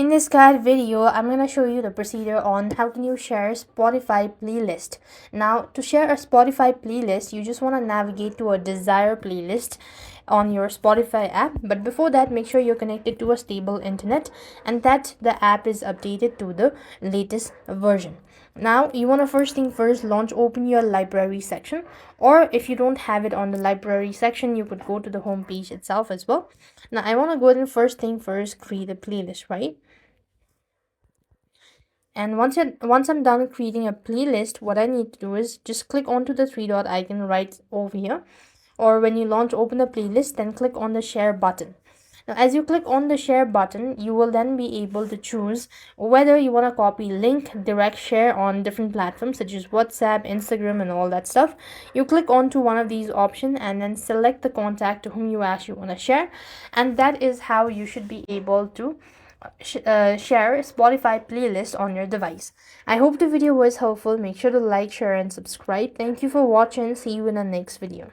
In this guide video, I'm going to show you the procedure on how can you share Spotify playlist. Now, to share a Spotify playlist, you just want to navigate to a desired playlist on your Spotify app. But before that, make sure you're connected to a stable internet and that the app is updated to the latest version. Now you want to first thing first open your library section, or if you don't have it on the library section, you could go to the home page itself as well. Now I want to go ahead and first thing first create a playlist, right? And once I'm done creating a playlist, what I need to do is just click onto the three dot icon right over here, or when you open the playlist, then click on the share button. Now as you click on the share button, you will then be able to choose whether you want to copy link, direct share on different platforms such as WhatsApp, Instagram and all that stuff. You click onto one of these options and then select the contact to whom you actually want to share, and that is how you should be able to share Spotify playlist on your device. I hope the video was helpful. Make sure to like, share and subscribe. Thank you for watching. See you in the next video.